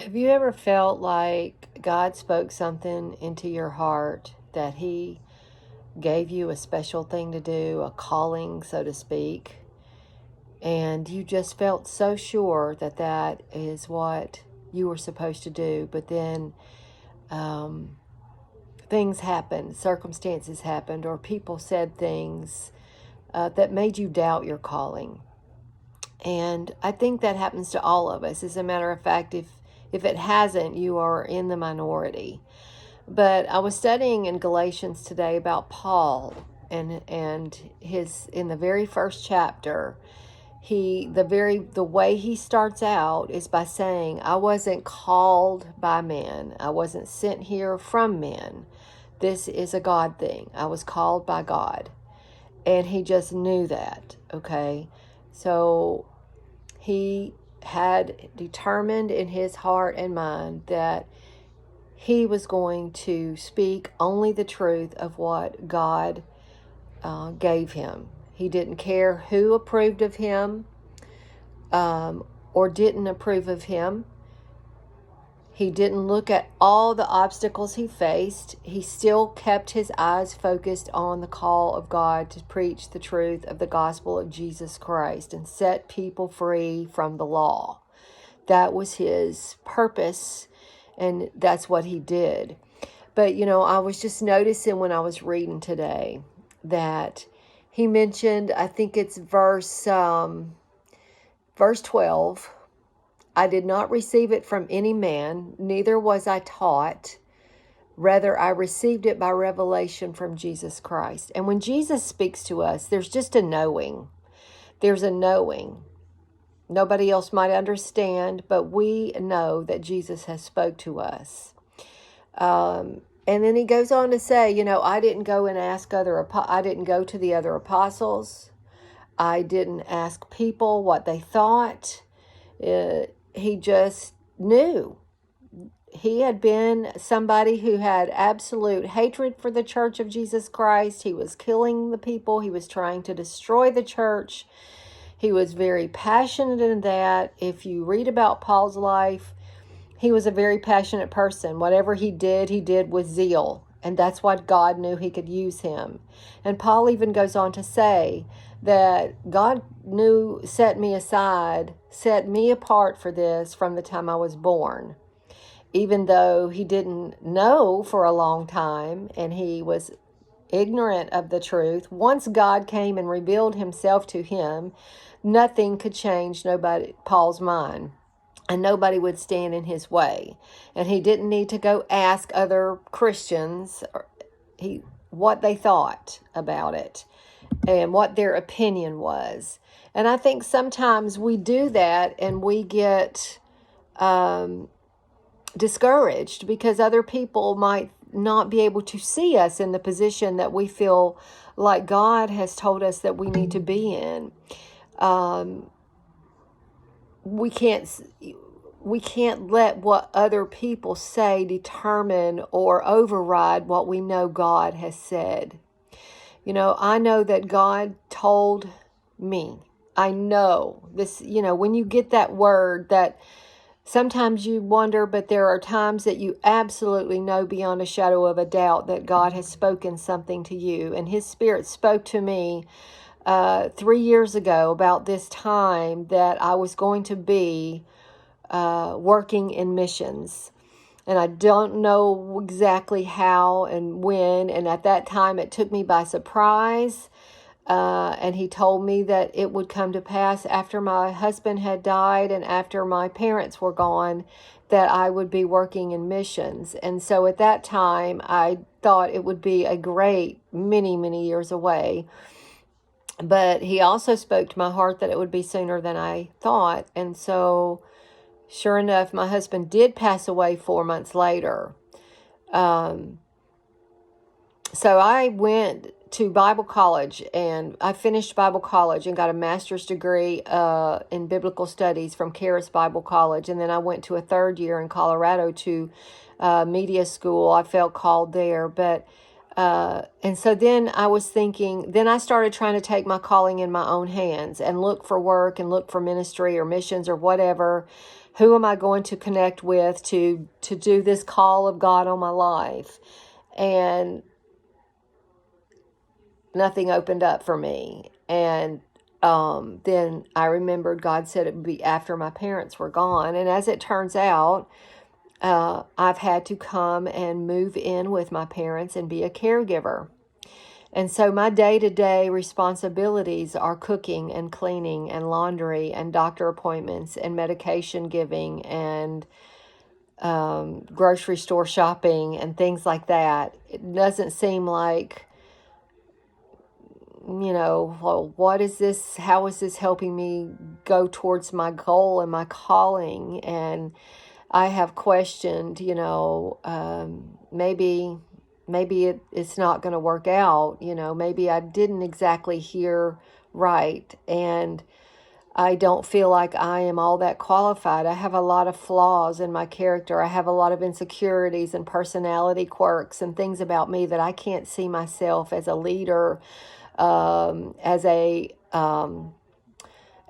Have you ever felt like God spoke something into your heart that He gave you a special thing to do, a calling, so to speak, and you just felt so sure that that is what you were supposed to do, but then um, things happened, circumstances happened, or people said things that made you doubt your calling? And I think that happens to all of us. As a matter of fact, if it hasn't, you are in the minority. But I was studying in Galatians today about Paul and his in the very first chapter. The way he starts out is by saying, I wasn't called by men. I wasn't sent here from men. This is a God thing. I was called by God. And he just knew that, okay? So he had determined in his heart and mind that he was going to speak only the truth of what God gave him. He didn't care who approved of him or didn't approve of him. He didn't look at all the obstacles he faced. He still kept his eyes focused on the call of God to preach the truth of the gospel of Jesus Christ and set people free from the law. That was his purpose, and that's what he did. But, I was just noticing when I was reading today that he mentioned, I think it's verse 12, I did not receive it from any man, neither was I taught. Rather, I received it by revelation from Jesus Christ. And when Jesus speaks to us, there's just a knowing. There's a knowing. Nobody else might understand, but we know that Jesus has spoke to us. And then he goes on to say, I didn't go and ask I didn't go to the other apostles. I didn't ask people what they thought. He just knew. He had been somebody who had absolute hatred for the church of Jesus Christ. He was killing the people. He was trying to destroy the church. He was very passionate in that. If you read about Paul's life, he was a very passionate person. Whatever he did with zeal. And that's what God knew he could use him. And Paul even goes on to say that God set me apart for this from the time I was born. Even though he didn't know for a long time and he was ignorant of the truth, once God came and revealed himself to him, nothing could change Paul's mind. And nobody would stand in his way. And he didn't need to go ask other Christians what they thought about it and what their opinion was. And I think sometimes we do that and we get discouraged because other people might not be able to see us in the position that we feel like God has told us that we need to be in. We can't let what other people say determine or override what we know God has said. I know that God told me. I know this, when you get that word that sometimes you wonder, but there are times that you absolutely know beyond a shadow of a doubt that God has spoken something to you. And His Spirit spoke to me 3 years ago about this time that I was going to be working in missions. And I don't know exactly how and when. And at that time, it took me by surprise. And He told me that it would come to pass after my husband had died and after my parents were gone, that I would be working in missions. And so at that time, I thought it would be a great many, many years away. But He also spoke to my heart that it would be sooner than I thought. And so sure enough, my husband did pass away 4 months later. So I went to Bible college, and I finished Bible college and got a master's degree in biblical studies from Charis Bible College. And then I went to a third year in Colorado to media school. I felt called there. But And so then I was thinking, then I started trying to take my calling in my own hands and look for work and look for ministry or missions or whatever. Who am I going to connect with to do this call of God on my life? And nothing opened up for me. And then I remembered God said it would be after my parents were gone. And as it turns out, I've had to come and move in with my parents and be a caregiver. And so my day-to-day responsibilities are cooking and cleaning and laundry and doctor appointments and medication giving and grocery store shopping and things like that. It doesn't seem like, well, what is this? How is this helping me go towards my goal and my calling? And I have questioned, maybe it's not going to work out. Maybe I didn't exactly hear right, and I don't feel like I am all that qualified. I have a lot of flaws in my character. I have a lot of insecurities and personality quirks and things about me that I can't see myself as a leader,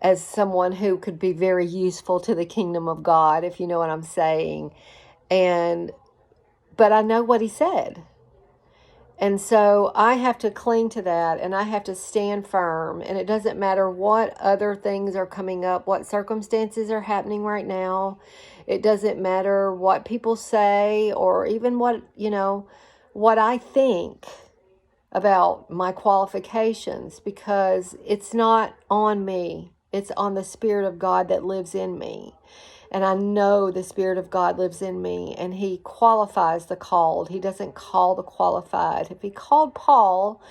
as someone who could be very useful to the kingdom of God, if you know what I'm saying. But I know what he said. And so I have to cling to that, and I have to stand firm. And it doesn't matter what other things are coming up, what circumstances are happening right now. It doesn't matter what people say or even what I think about my qualifications, because it's not on me. It's on the Spirit of God that lives in me. And I know the Spirit of God lives in me, and he qualifies the called. He doesn't call the qualified. If he called Paul,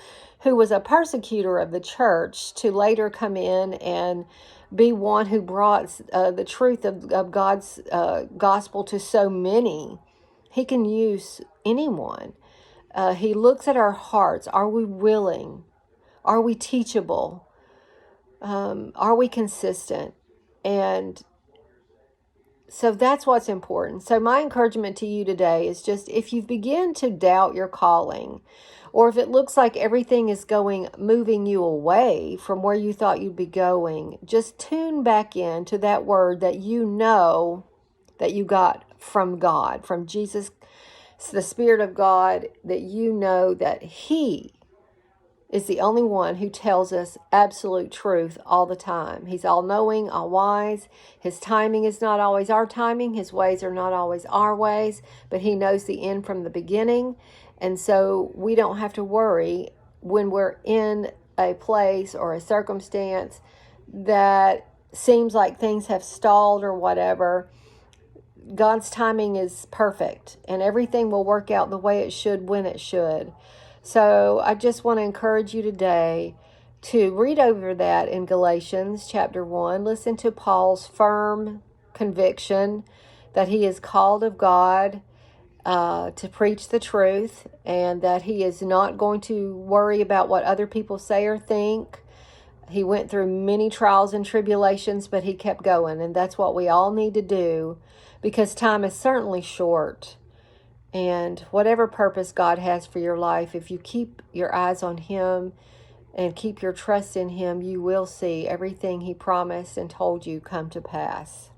who was a persecutor of the church, to later come in and be one who brought the truth of God's gospel to so many, he can use anyone. He looks at our hearts. Are we willing? Are we teachable? Are we consistent? And so that's what's important. So my encouragement to you today is just, if you begin to doubt your calling, or if it looks like everything is moving you away from where you thought you'd be going, just tune back in to that word that you know that you got from God, from Jesus, the Spirit of God, that you know that he is the only one who tells us absolute truth all the time. He's all-knowing, all-wise. His timing is not always our timing. His ways are not always our ways, but he knows the end from the beginning. And so we don't have to worry when we're in a place or a circumstance that seems like things have stalled or whatever. God's timing is perfect, and everything will work out the way it should when it should. So I just want to encourage you today to read over that in Galatians chapter 1. Listen to Paul's firm conviction that he is called of God to preach the truth, and that he is not going to worry about what other people say or think. He went through many trials and tribulations, but he kept going, and that's what we all need to do, because time is certainly short. And whatever purpose God has for your life, if you keep your eyes on him and keep your trust in him, you will see everything he promised and told you come to pass.